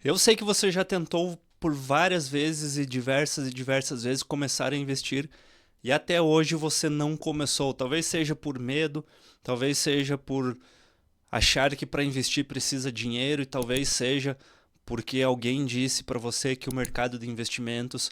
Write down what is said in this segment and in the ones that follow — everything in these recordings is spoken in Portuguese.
Eu sei que você já tentou por várias vezes e diversas vezes começar a investir e até hoje você não começou. Talvez seja por medo, talvez seja por achar que para investir precisa dinheiro e talvez seja porque alguém disse para você que o mercado de investimentos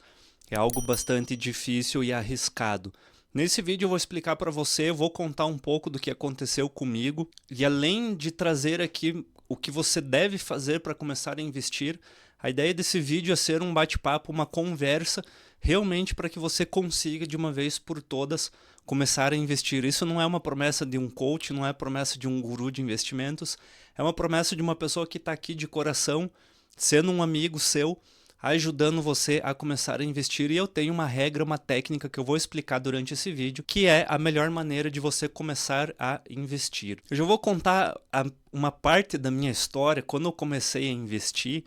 é algo bastante difícil e arriscado. Nesse vídeo eu vou explicar para você, vou contar um pouco do que aconteceu comigo e além de trazer aqui o que você deve fazer para começar a investir, a ideia desse vídeo é ser um bate-papo, uma conversa, realmente para que você consiga de uma vez por todas começar a investir. Isso não é uma promessa de um coach, não é promessa de um guru de investimentos, é uma promessa de uma pessoa que está aqui de coração, sendo um amigo seu, ajudando você a começar a investir. E eu tenho uma regra, uma técnica que eu vou explicar durante esse vídeo, que é a melhor maneira de você começar a investir. Eu já vou contar uma parte da minha história, quando eu comecei a investir,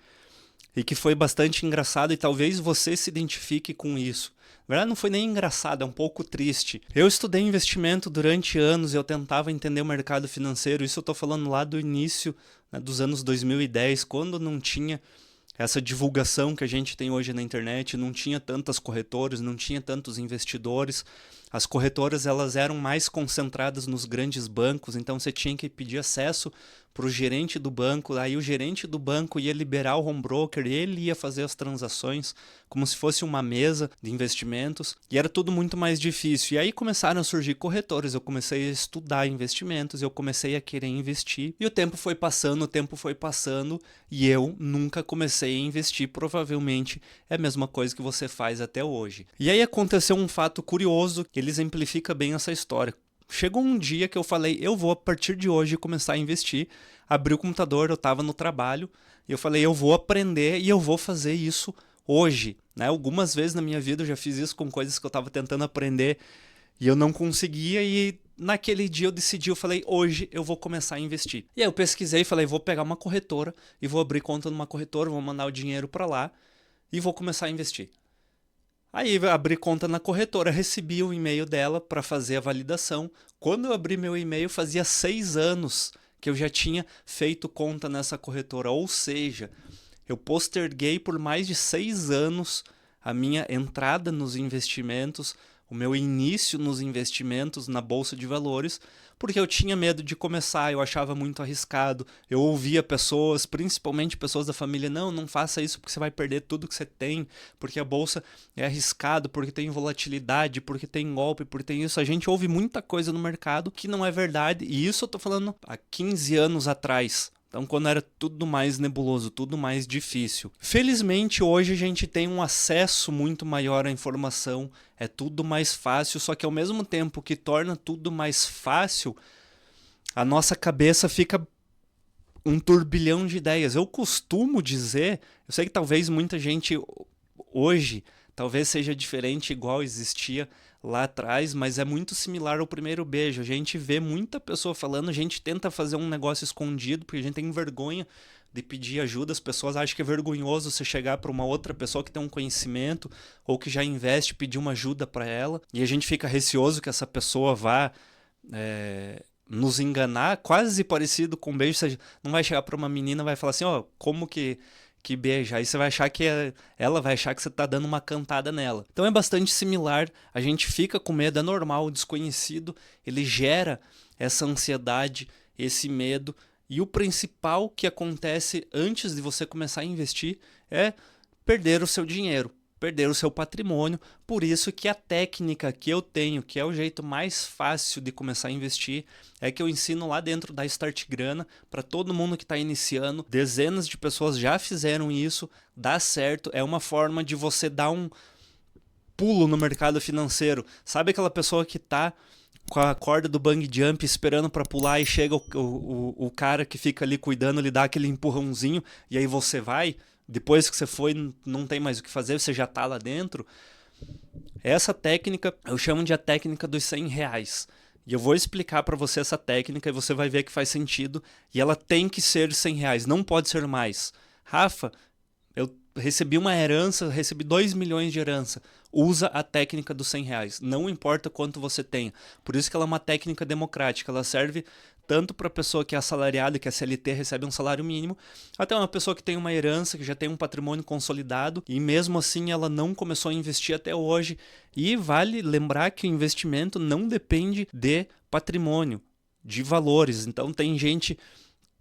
e que foi bastante engraçado e talvez você se identifique com isso. Na verdade, não foi nem engraçado, é um pouco triste. Eu estudei investimento durante anos, eu tentava entender o mercado financeiro, isso eu estou falando lá do início, né, dos anos 2010, quando não tinha essa divulgação que a gente tem hoje na internet, não tinha tantas corretoras, não tinha tantos investidores. As corretoras elas eram mais concentradas nos grandes bancos, então você tinha que pedir acesso para o gerente do banco, aí o gerente do banco ia liberar o home broker, ele ia fazer as transações como se fosse uma mesa de investimentos, e era tudo muito mais difícil. E aí começaram a surgir corretores, eu comecei a estudar investimentos, eu comecei a querer investir, e o tempo foi passando, e eu nunca comecei a investir. Provavelmente é a mesma coisa que você faz até hoje. E aí aconteceu um fato curioso que ele exemplifica bem essa história. Chegou um dia que eu falei, eu vou a partir de hoje começar a investir. Abri o computador, eu estava no trabalho, e eu falei, eu vou aprender e eu vou fazer isso hoje. Né? Algumas vezes na minha vida eu já fiz isso com coisas que eu estava tentando aprender e eu não conseguia, e naquele dia eu decidi, eu falei, hoje eu vou começar a investir. E aí eu pesquisei, falei, vou pegar uma corretora e vou abrir conta numa corretora, vou mandar o dinheiro para lá e vou começar a investir. Aí eu abri conta na corretora, recebi o e-mail dela para fazer a validação. Quando eu abri meu e-mail, fazia 6 anos que eu já tinha feito conta nessa corretora. Ou seja, eu posterguei por mais de 6 anos a minha entrada nos investimentos, o meu início nos investimentos na Bolsa de Valores, porque eu tinha medo de começar, eu achava muito arriscado. Eu ouvia pessoas, principalmente pessoas da família, não faça isso porque você vai perder tudo que você tem, porque a Bolsa é arriscado, porque tem volatilidade, porque tem golpe, porque tem isso. A gente ouve muita coisa no mercado que não é verdade, e isso eu tô falando há 15 anos atrás. Então, quando era tudo mais nebuloso, tudo mais difícil. Felizmente, hoje a gente tem um acesso muito maior à informação, é tudo mais fácil, só que ao mesmo tempo que torna tudo mais fácil, a nossa cabeça fica um turbilhão de ideias. Eu costumo dizer, eu sei que talvez muita gente hoje talvez seja diferente, igual existia lá atrás, mas é muito similar ao primeiro beijo. A gente vê muita pessoa falando, a gente tenta fazer um negócio escondido, porque a gente tem vergonha de pedir ajuda. As pessoas acham que é vergonhoso você chegar para uma outra pessoa que tem um conhecimento ou que já investe, pedir uma ajuda para ela, e a gente fica receoso que essa pessoa vá nos enganar, quase parecido com um beijo. Você não vai chegar para uma menina e vai falar assim, ó, como que beija. Aí você vai achar que ela vai achar que você tá dando uma cantada nela. Então é bastante similar, a gente fica com medo, é normal, o desconhecido, ele gera essa ansiedade, esse medo, e o principal que acontece antes de você começar a investir é perder o seu dinheiro, perder o seu patrimônio. Por isso que a técnica que eu tenho, que é o jeito mais fácil de começar a investir, é que eu ensino lá dentro da Start Grana para todo mundo que está iniciando. Dezenas de pessoas já fizeram isso, dá certo, é uma forma de você dar um pulo no mercado financeiro. Sabe aquela pessoa que está com a corda do bungee jump esperando para pular e chega o cara que fica ali cuidando, lhe dá aquele empurrãozinho e aí você vai? Depois que você foi, não tem mais o que fazer, você já está lá dentro. Essa técnica eu chamo de a técnica dos 100 reais. E eu vou explicar para você essa técnica e você vai ver que faz sentido. E ela tem que ser 100 reais, não pode ser mais. Rafa, eu recebi uma herança, recebi 2 milhões de herança. Usa a técnica dos 100 reais, não importa quanto você tenha. Por isso que ela é uma técnica democrática, ela serve tanto para a pessoa que é assalariada, que é CLT, recebe um salário mínimo, até uma pessoa que tem uma herança, que já tem um patrimônio consolidado e mesmo assim ela não começou a investir até hoje. E vale lembrar que o investimento não depende de patrimônio, de valores. Então tem gente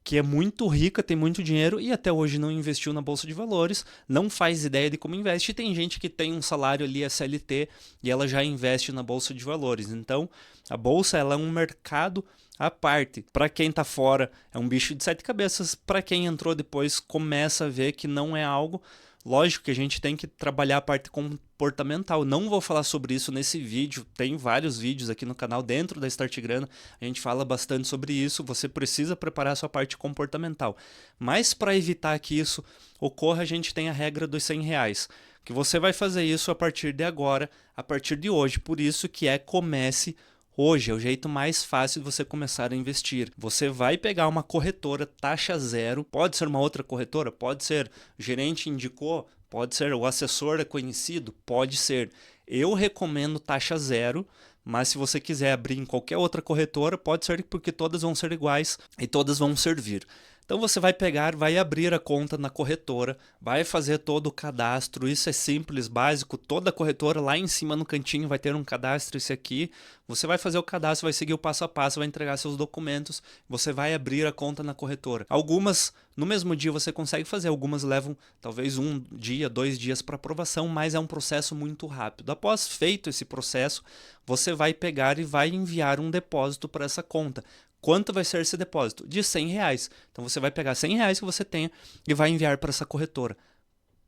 que é muito rica, tem muito dinheiro e até hoje não investiu na bolsa de valores, não faz ideia de como investe. E tem gente que tem um salário ali, é CLT, e ela já investe na bolsa de valores. Então, a bolsa ela é um mercado à parte. Para quem está fora, é um bicho de 7 cabeças. Para quem entrou depois, começa a ver que não é algo. Lógico que a gente tem que trabalhar a parte comportamental. Não vou falar sobre isso nesse vídeo. Tem vários vídeos aqui no canal dentro da Start Grana. A gente fala bastante sobre isso. Você precisa preparar a sua parte comportamental. Mas para evitar que isso ocorra, a gente tem a regra dos R$100. Que você vai fazer isso a partir de agora, a partir de hoje. Por isso que comece hoje, é o jeito mais fácil de você começar a investir. Você vai pegar uma corretora taxa zero, pode ser uma outra corretora, pode ser o gerente indicou, pode ser o assessor é conhecido, pode ser. Eu recomendo taxa zero, mas se você quiser abrir em qualquer outra corretora, pode ser porque todas vão ser iguais e todas vão servir. Então você vai pegar, vai abrir a conta na corretora, vai fazer todo o cadastro, isso é simples, básico, toda corretora lá em cima no cantinho vai ter um cadastro, esse aqui, você vai fazer o cadastro, vai seguir o passo a passo, vai entregar seus documentos, você vai abrir a conta na corretora. Algumas, no mesmo dia você consegue fazer, algumas levam talvez 1 dia, 2 dias para aprovação, mas é um processo muito rápido. Após feito esse processo, você vai pegar e vai enviar um depósito para essa conta. Quanto vai ser esse depósito? De R$100. Então você vai pegar R$100 que você tenha e vai enviar para essa corretora.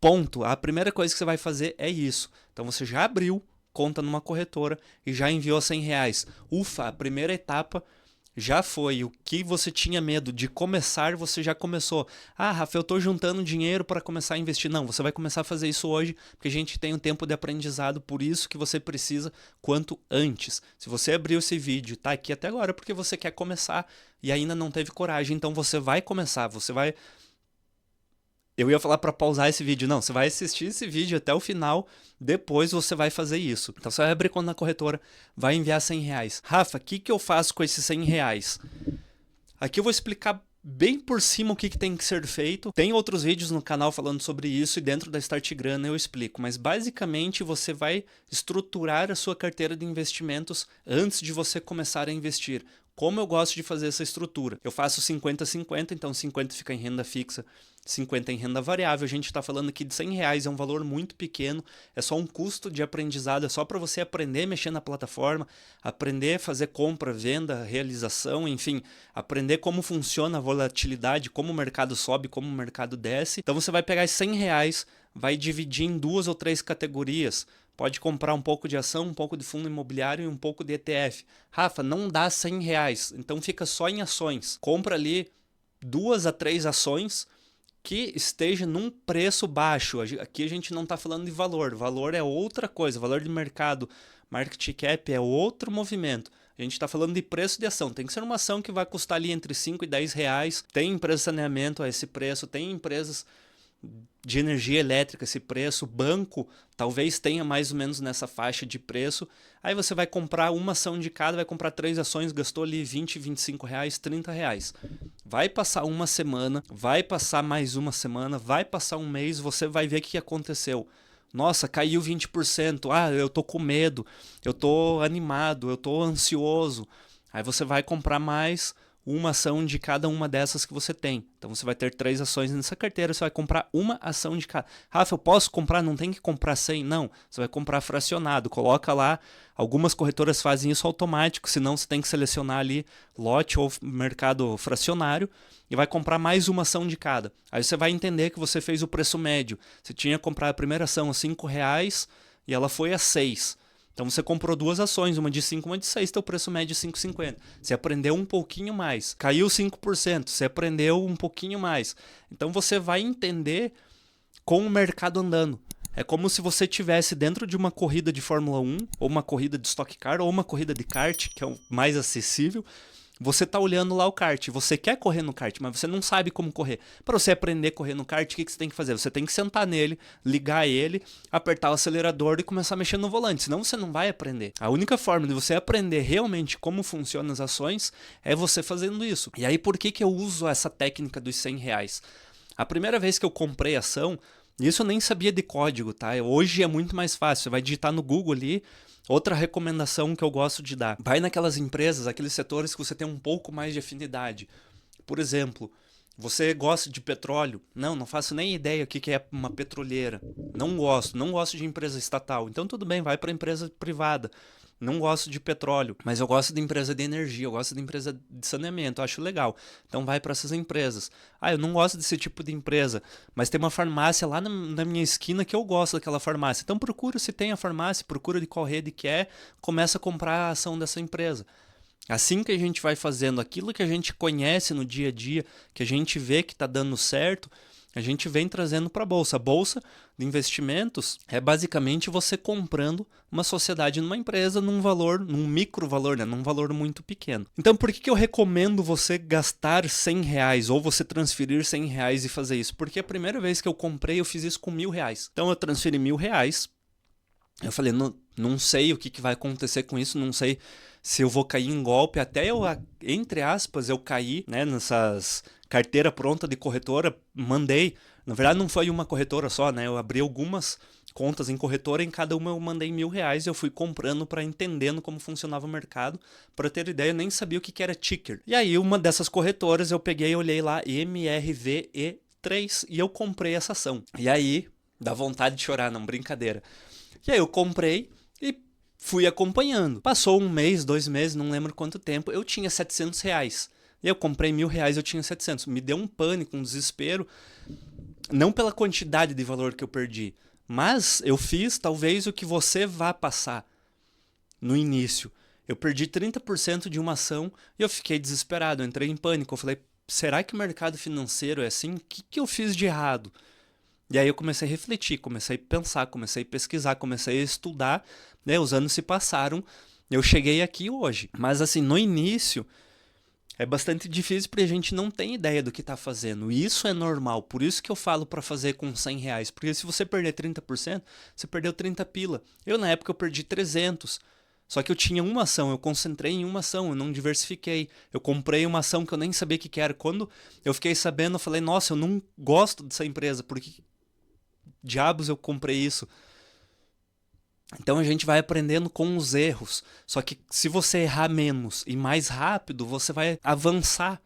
Ponto. A primeira coisa que você vai fazer é isso. Então você já abriu conta numa corretora e já enviou R$100. Ufa, a primeira etapa já foi. O que você tinha medo de começar, você já começou. Ah, Rafa, eu estou juntando dinheiro para começar a investir. Não, você vai começar a fazer isso hoje, porque a gente tem um tempo de aprendizado, por isso que você precisa quanto antes. Se você abriu esse vídeo e está aqui até agora, porque você quer começar e ainda não teve coragem, então você vai começar, você vai... Eu ia falar para pausar esse vídeo. Não, você vai assistir esse vídeo até o final, depois você vai fazer isso. Então você vai abrir conta na corretora, vai enviar R$100. Rafa, o que eu faço com esses R$100? Aqui eu vou explicar bem por cima o que tem que ser feito. Tem outros vídeos no canal falando sobre isso e dentro da Start Grana eu explico. Mas basicamente você vai estruturar a sua carteira de investimentos antes de você começar a investir. Como eu gosto de fazer essa estrutura? Eu faço 50-50, então 50 fica em renda fixa, 50 em renda variável. A gente está falando aqui de R$100, é um valor muito pequeno, é só um custo de aprendizado, é só para você aprender a mexer na plataforma, aprender a fazer compra, venda, realização, enfim, aprender como funciona a volatilidade, como o mercado sobe, como o mercado desce. Então você vai pegar esses R$100, vai dividir em 2 ou 3 categorias. Pode comprar um pouco de ação, um pouco de fundo imobiliário e um pouco de ETF. Rafa, não dá R$100, então fica só em ações. Compra ali 2 a 3 ações que esteja num preço baixo. Aqui a gente não está falando de valor. Valor é outra coisa. Valor de mercado, market cap é outro movimento. A gente está falando de preço de ação. Tem que ser uma ação que vai custar ali entre 5 e 10 reais. Tem empresa de saneamento a esse preço, tem empresas de energia elétrica esse preço, banco talvez tenha mais ou menos nessa faixa de preço. Aí você vai comprar uma ação de cada, vai comprar 3 ações, gastou ali 20, 25 reais, 30 reais. Vai passar uma semana, vai passar mais uma semana, vai passar um mês, você vai ver o que aconteceu. Nossa, caiu 20%, eu tô com medo, eu tô animado, eu tô ansioso. Aí você vai comprar mais uma ação de cada uma dessas que você tem. Então você vai ter 3 ações nessa carteira, você vai comprar uma ação de cada. Rafa, eu posso comprar? Não tem que comprar 100? Não, você vai comprar fracionado. Coloca lá, algumas corretoras fazem isso automático, senão você tem que selecionar ali lote ou mercado fracionário e vai comprar mais uma ação de cada. Aí você vai entender que você fez o preço médio. Você tinha que comprar a primeira ação a R$5 e ela foi a 6. Então você comprou 2 ações, uma de 5, uma de 6, teu preço médio é 5,50. Você aprendeu um pouquinho mais. Caiu 5%, você aprendeu um pouquinho mais. Então você vai entender com o mercado andando. É como se você estivesse dentro de uma corrida de Fórmula 1, ou uma corrida de Stock Car, ou uma corrida de kart, que é o mais acessível. você tá olhando lá o kart, você quer correr no kart, mas você não sabe como correr. Para você aprender a correr no kart, o que você tem que fazer? Você tem que sentar nele, ligar ele, apertar o acelerador e começar a mexer no volante, senão você não vai aprender. A única forma de você aprender realmente como funcionam as ações é você fazendo isso. E aí por que eu uso essa técnica dos R$ 100? A primeira vez que eu comprei ação, isso eu nem sabia de código, tá? Hoje é muito mais fácil, você vai digitar no Google ali. Outra recomendação que eu gosto de dar: vai naquelas empresas, aqueles setores que você tem um pouco mais de afinidade. Por exemplo, você gosta de petróleo? Não faço nem ideia o que é uma petroleira. Não gosto de empresa estatal. Então tudo bem, vai para empresa privada. Não gosto de petróleo, mas eu gosto de empresa de energia, eu gosto de empresa de saneamento, eu acho legal. Então vai para essas empresas. Eu não gosto desse tipo de empresa, mas tem uma farmácia lá na minha esquina que eu gosto daquela farmácia. Então procura se tem a farmácia, procura de qual rede que é, começa a comprar a ação dessa empresa. Assim que a gente vai fazendo aquilo que a gente conhece no dia a dia, que a gente vê que está dando certo, a gente vem trazendo para a bolsa. A bolsa de investimentos é basicamente você comprando uma sociedade numa empresa num micro valor, né? Num valor muito pequeno. Então por que eu recomendo você gastar R$ 100 ou você transferir R$ 100 e fazer isso? Porque a primeira vez que eu comprei eu fiz isso com R$ 1.000. Então eu transferi R$ 1.000. Eu falei, não sei o que vai acontecer com isso, não sei se eu vou cair em golpe. Até eu, entre aspas, eu caí, né, nessas carteira pronta de corretora, mandei. Na verdade não foi uma corretora só, né? Eu abri algumas contas em corretora, em cada uma eu mandei R$ 1.000 e eu fui comprando para entendendo como funcionava o mercado. Para ter ideia, eu nem sabia o que era ticker. E aí uma dessas corretoras eu peguei e olhei lá MRVE3 e eu comprei essa ação. E aí, dá vontade de chorar, não, brincadeira. E aí eu comprei e fui acompanhando. Passou 1 mês, 2 meses, não lembro quanto tempo, eu tinha R$ 700. E eu comprei R$ 1.000, eu tinha 700. Me deu um pânico, um desespero. Não pela quantidade de valor que eu perdi, mas eu fiz talvez o que você vá passar no início. Eu perdi 30% de uma ação e eu fiquei desesperado, eu entrei em pânico. Eu falei, será que o mercado financeiro é assim? O que eu fiz de errado? E aí eu comecei a refletir, comecei a pensar, comecei a pesquisar, comecei a estudar, né? Os anos se passaram, eu cheguei aqui hoje. Mas assim, no início é bastante difícil porque a gente não tem ideia do que está fazendo. E isso é normal, por isso que eu falo para fazer com R$ 100. Porque se você perder 30%, você perdeu 30 pila. Eu na época eu perdi 300. Só que eu tinha uma ação, eu concentrei em uma ação, eu não diversifiquei. Eu comprei uma ação que eu nem sabia o que era. Quando eu fiquei sabendo, eu falei, nossa, eu não gosto dessa empresa, por que diabos eu comprei isso? Então a gente vai aprendendo com os erros. Só que se você errar menos e mais rápido, você vai avançar.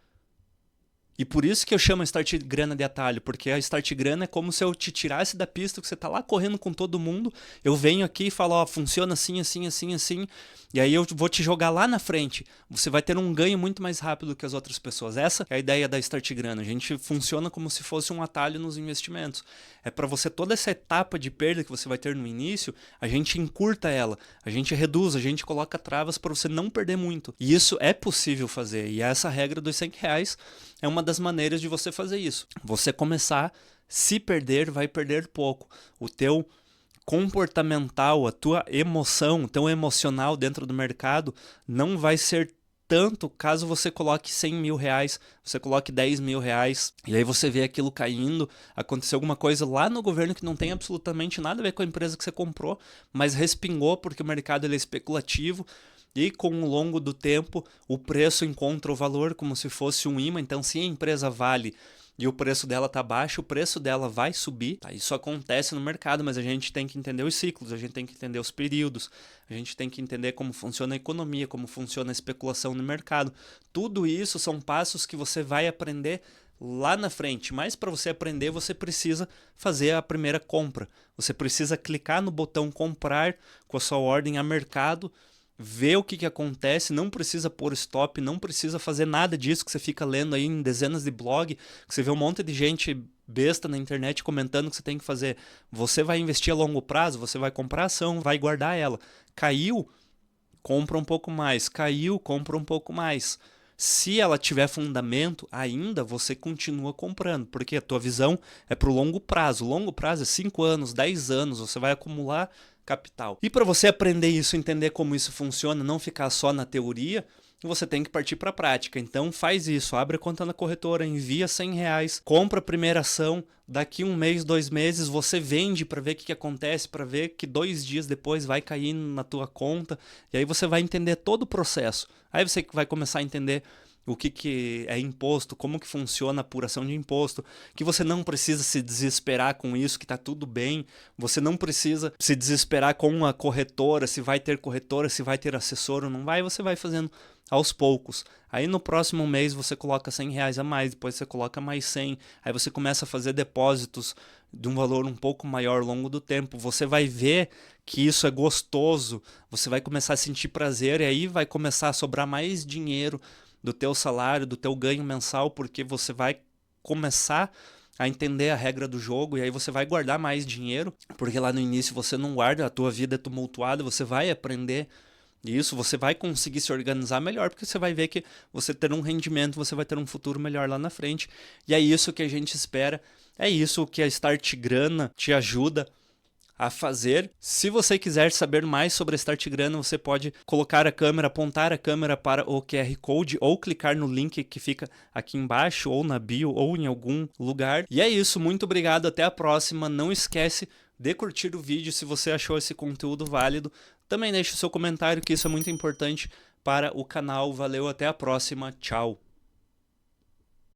E por isso que eu chamo a Start Grana de atalho, porque a Start Grana é como se eu te tirasse da pista, que você tá lá correndo com todo mundo, eu venho aqui e falo, ó, funciona assim, assim, assim, assim, e aí eu vou te jogar lá na frente. Você vai ter um ganho muito mais rápido que as outras pessoas. Essa é a ideia da Start Grana. A gente funciona como se fosse um atalho nos investimentos. É para você, toda essa etapa de perda que você vai ter no início, a gente encurta ela, a gente reduz, a gente coloca travas para você não perder muito. E isso é possível fazer, e essa regra dos R$ 100 é uma das maneiras de você fazer isso. Você começar, se perder, vai perder pouco. O teu comportamental, a tua emoção, o teu emocional dentro do mercado não vai ser tanto caso você coloque R$ 100.000, você coloque R$ 10.000 e aí você vê aquilo caindo, aconteceu alguma coisa lá no governo que não tem absolutamente nada a ver com a empresa que você comprou, mas respingou porque o mercado ele é especulativo. E com o longo do tempo, o preço encontra o valor como se fosse um imã. Então, se a empresa vale e o preço dela está baixo, o preço dela vai subir. Tá? Isso acontece no mercado, mas a gente tem que entender os ciclos, a gente tem que entender os períodos, a gente tem que entender como funciona a economia, como funciona a especulação no mercado. Tudo isso são passos que você vai aprender lá na frente, mas para você aprender você precisa fazer a primeira compra. Você precisa clicar no botão comprar com a sua ordem a mercado, ver o que acontece, não precisa pôr stop, não precisa fazer nada disso que você fica lendo aí em dezenas de blogs, que você vê um monte de gente besta na internet comentando que você tem que fazer. Você vai investir a longo prazo, você vai comprar ação, vai guardar ela. Caiu, compra um pouco mais. Caiu, compra um pouco mais. Se ela tiver fundamento, ainda você continua comprando, porque a tua visão é para o longo prazo. O longo prazo é 5 anos, 10 anos, você vai acumular capital. E para você aprender isso, entender como isso funciona, não ficar só na teoria, e você tem que partir para a prática. Então faz isso, abre a conta na corretora, envia R$ 100, compra a primeira ação, daqui 1 mês, 2 meses você vende para ver o que acontece, para ver que 2 dias depois vai cair na tua conta, e aí você vai entender todo o processo. Aí você vai começar a entender o que é imposto, como que funciona a apuração de imposto, que você não precisa se desesperar com isso, que está tudo bem, você não precisa se desesperar com a corretora, se vai ter corretora, se vai ter assessor ou não vai, você vai fazendo aos poucos. Aí no próximo mês você coloca R$ 100 a mais, depois você coloca mais 100, aí você começa a fazer depósitos de um valor um pouco maior ao longo do tempo, você vai ver que isso é gostoso, você vai começar a sentir prazer e aí vai começar a sobrar mais dinheiro do teu salário, do teu ganho mensal, porque você vai começar a entender a regra do jogo e aí você vai guardar mais dinheiro, porque lá no início você não guarda, a tua vida é tumultuada, você vai aprender isso, você vai conseguir se organizar melhor, porque você vai ver que você ter um rendimento, você vai ter um futuro melhor lá na frente. E é isso que a gente espera, é isso que a Start Grana te ajuda a fazer. Se você quiser saber mais sobre a Start Grana, você pode colocar a câmera, apontar a câmera para o QR Code ou clicar no link que fica aqui embaixo ou na bio ou em algum lugar. E é isso, muito obrigado, até a próxima. Não esquece de curtir o vídeo se você achou esse conteúdo válido. Também deixe o seu comentário, que isso é muito importante para o canal. Valeu, até a próxima. Tchau.